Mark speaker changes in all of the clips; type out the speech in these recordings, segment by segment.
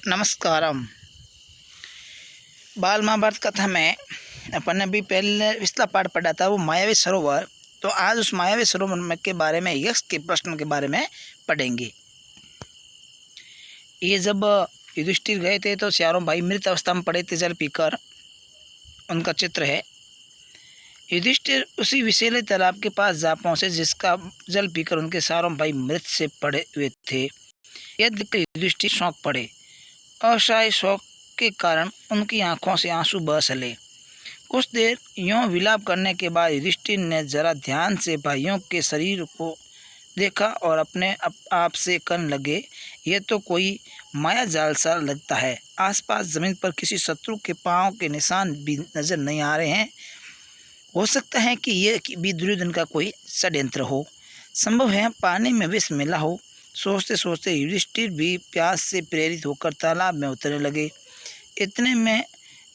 Speaker 1: नमस्कारम। बाल महाभारत कथा में अपन ने भी पहले पिछला पाठ पढ़ा था, वो मायावी सरोवर। तो आज उस मायावी सरोवर के बारे में, यक्ष के प्रश्न के बारे में पढ़ेंगे। ये जब युधिष्ठिर गए थे तो चारों भाई मृत अवस्था में पड़े थे जल पीकर। उनका चित्र है। युधिष्ठिर उसी विषैले तालाब के पास जा पहुंचे जिसका जल पीकर उनके चारों भाई मृत से पड़े हुए थे। यह देखकर युधिष्ठिर शौक पड़े। असहाय शौक के कारण उनकी आंखों से आंसू बह चले। कुछ देर यूं विलाप करने के बाद युधिष्ठिर ने जरा ध्यान से भाइयों के शरीर को देखा और अपने आप से कहने लगे, यह तो कोई माया जाल सा लगता है। आसपास जमीन पर किसी शत्रु के पांव के निशान भी नजर नहीं आ रहे हैं। हो सकता है कि यह भी दुर्योधन का कोई षड्यंत्र हो। संभव है पानी में विष मिला हो। सोचते सोचते युधिष्ठिर भी प्यास से प्रेरित होकर तालाब में उतरने लगे। इतने में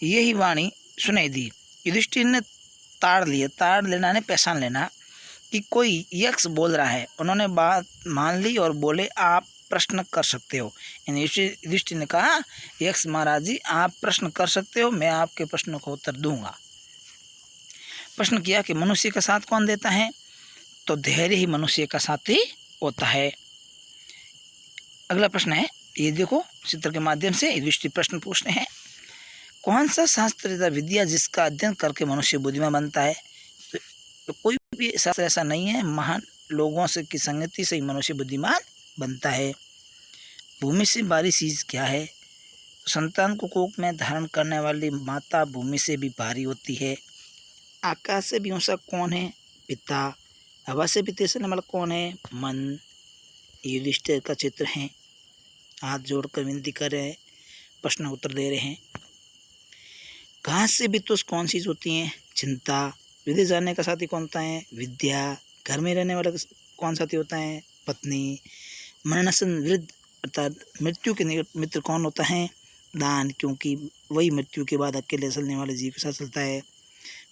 Speaker 1: यही वाणी सुनाई दी। युधिष्ठिर ने ताड़ लेना ने पहचान लेना कि कोई यक्ष बोल रहा है। उन्होंने बात मान ली और बोले, आप प्रश्न कर सकते हो। युधिष्ठिर ने कहा, यक्ष महाराज जी, आप प्रश्न कर सकते हो, मैं आपके प्रश्नों का उत्तर दूंगा। प्रश्न किया कि मनुष्य का साथ कौन देता है? तो धैर्य ही मनुष्य का साथी होता है। अगला प्रश्न है, ये देखो चित्र के माध्यम से युधिष्ठिर प्रश्न पूछते हैं, कौन सा शास्त्र या विद्या जिसका अध्ययन करके मनुष्य बुद्धिमान बनता है? तो कोई भी शास्त्र ऐसा नहीं है। महान लोगों से की संगति से ही मनुष्य बुद्धिमान बनता है। भूमि से भारी चीज क्या है? संतान को कोख में धारण करने वाली माता भूमि से भी भारी होती है। आकाश से भी ऊंचा कौन है? पिता। हवा से भी तेज चलने वाला कौन है? मन। युधिष्ठिर का चित्र है। हाथ जोड़कर विनती कर रहे हैं, प्रश्न उत्तर दे रहे हैं। घास से भी तो कौन चीज होती है? चिंता। विदेश जाने का साथी कौन होता है? विद्या। घर में रहने वाला कौन साथी होता है? पत्नी। मरणासन वृद्ध अर्थात मृत्यु के मित्र कौन होता है? दान, क्योंकि वही मृत्यु के बाद अकेले चलने वाले जीव के साथ चलता है।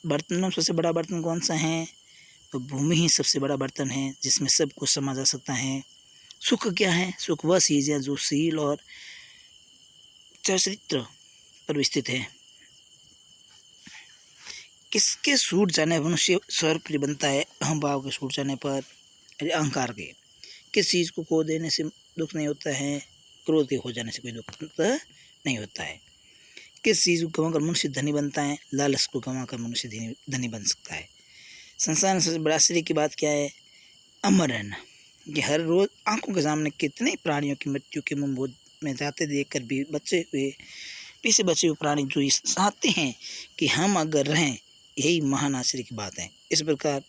Speaker 1: बर्तनों में सबसे बड़ा बर्तन कौन सा है? तो भूमि ही सबसे बड़ा बर्तन है जिसमें सब कुछ समा जा सकता है। सुख क्या है? सुख वह चीज है जो शील और चरित्र पर स्थित है। किसके छूट जाने पर मनुष्य स्वर्गप्रिय बनता है? अहम भाव के छूट जाने पर, अहंकार के। किस चीज को खो देने से दुख नहीं होता है? क्रोध के खो जाने से कोई दुख नहीं होता है। किस चीज को गंवाकर मनुष्य धनी बनता है? लालच को गंवाकर मनुष्य धनी बन सकता है। संसार में सबसे बड़ा आश्चर्य की बात क्या है? अमर रहना। ये हर रोज आंखों के सामने कितने प्राणियों की मृत्यु के मुंह में जाते देखकर भी पीछे बचे हुए प्राणी जो चाहते हैं कि हम अगर रहें, यही महान आश्चर्य की बात है। इस प्रकार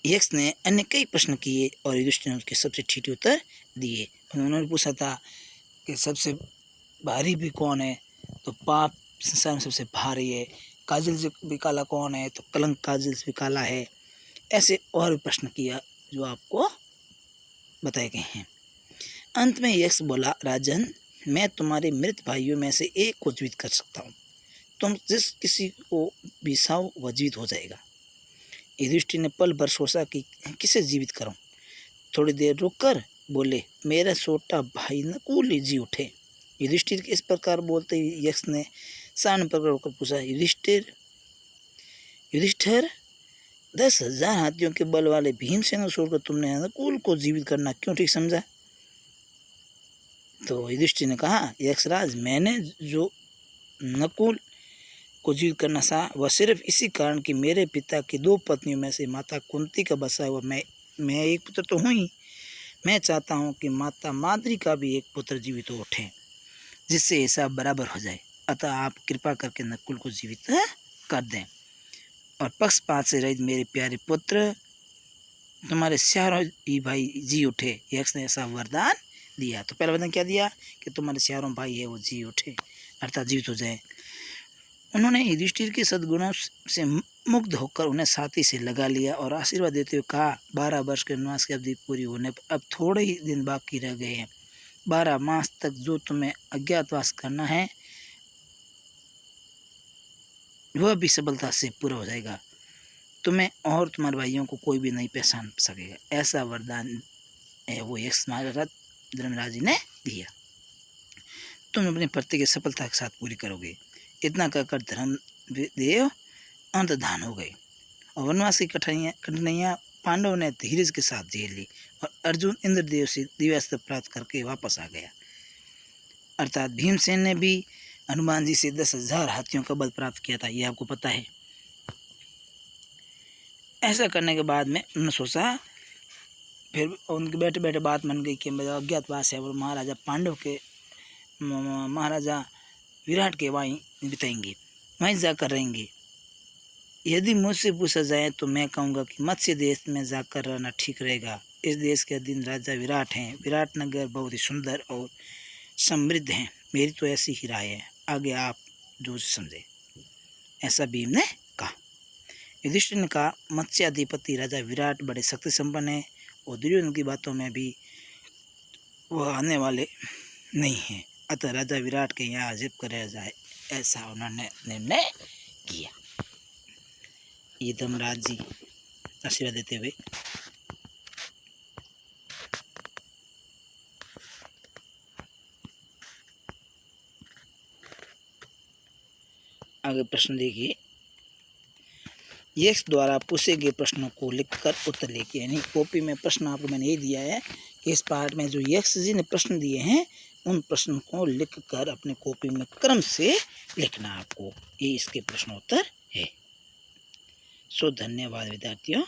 Speaker 1: यक्ष ने अन्य कई प्रश्न किए और युधिष्ठिर ने उसके सबसे ठीक उत्तर दिए। उन्होंने पूछा था कि सबसे भारी भी कौन है? तो पाप संसार में सबसे भारी है। काजल से भी काला कौन है? तो कलंक काजल से भी काला है। ऐसे और भी प्रश्न किया जो आपको बताए गए हैं। अंत में यक्ष बोला, राजन, मैं तुम्हारे मृत भाइयों में से एक को जीवित कर सकता हूँ। तुम जिस किसी को भी साओ वह जीवित हो जाएगा। युधिष्ठिर ने पल भर सोचा कि किसे जीवित करूं। थोड़ी देर रुककर बोले, मेरा छोटा भाई नकुल जी उठे। युधिष्ठिर के इस प्रकार बोलते ही यक्ष ने सामने प्रकट होकर पूछा, युधिष्ठिर 10,000 हाथियों के बल वाले भीमसेन को छोड़कर तुमने नकुल को जीवित करना क्यों ठीक समझा? तो युधिष्ठिर ने कहा, यक्षराज, मैंने जो नकुल को जीवित करना चाहा वह सिर्फ इसी कारण कि मेरे पिता की 2 पत्नियों में से माता कुंती का बसा हुआ मैं एक पुत्र तो हूँ ही। मैं चाहता हूँ कि माता माद्री का भी एक पुत्र जीवित हो उठे, जिससे हिसाब बराबर हो जाए। अतः आप कृपा करके नकुल को जीवित कर दें और पक्षपात से रहित मेरे प्यारे पुत्र तुम्हारे चारों ही भाई जी उठे। यक्ष ने ऐसा वरदान दिया। तो पहला वरदान क्या दिया? कि तुम्हारे चारों भाई है वो जी उठे, अर्थात जीवित हो जाए। उन्होंने युधिष्ठिर के सद्गुणों से मुग्ध होकर उन्हें साथी से लगा लिया और आशीर्वाद देते हुए कहा, 12 वर्ष के वनवास की अवधि पूरी होने पर अब थोड़े ही दिन बाकी रह गए हैं। 12 मास तक जो तुम्हें अज्ञातवास करना है वह भी सफलता से पूरा हो जाएगा। तुम्हें और तुम्हारे भाइयों को कोई भी नहीं पहचान सकेगा। ऐसा वरदान है वो यक्ष महाराज धर्मराज जी ने दिया। तुम अपनी प्रतिज्ञा सफलता के साथ पूरी करोगे। इतना कहकर धर्मदेव अंतर्धान हो गए और वनवास की कठिनाइयाँ पांडवों ने धीरज के साथ झेल ली और अर्जुन इंद्रदेव से दिव्यास्त्र प्राप्त करके वापस आ गया। अर्थात भीमसेन ने भी हनुमान जी से 10,000 हाथियों का बल प्राप्त किया था, ये आपको पता है। ऐसा करने के बाद में उन्होंने सोचा, फिर उनके बैठे बैठे बात बन गई कि अज्ञातवास है और महाराजा पांडव के महाराजा विराट के वहीं बिताएंगे, वहीं जाकर रहेंगे। यदि मुझसे पूछा जाए तो मैं कहूँगा कि मत्स्य देश में जाकर रहना ठीक रहेगा। इस देश के अधीन राजा विराट हैं। विराट नगर बहुत ही सुंदर और समृद्ध हैं। मेरी तो ऐसी ही राय है, आगे आप जो समझे, ऐसा भीम ने कहा। युधिष्ठिर ने कहा, मत्स्याधिपति राजा विराट बड़े शक्ति संपन्न है और दुर्योधन की बातों में भी वह आने वाले नहीं हैं, अतः राजा विराट के यहाँ अजीब कराया जाए, ऐसा उन्होंने निर्णय किया। ये धर्मराज जी आशीर्वाद देते हुए आगे प्रश्न देखिए। यक्ष द्वारा पूछे गए प्रश्नों को लिखकर उत्तर लिखिए। यानी कॉपी में प्रश्न आपको मैंने ये दिया है कि इस पार्ट में जो यक्ष जी ने प्रश्न दिए हैं उन प्रश्नों को लिखकर अपने कॉपी में क्रम से लिखना आपको। ये इसके प्रश्नोत्तर है। सो धन्यवाद विद्यार्थियों।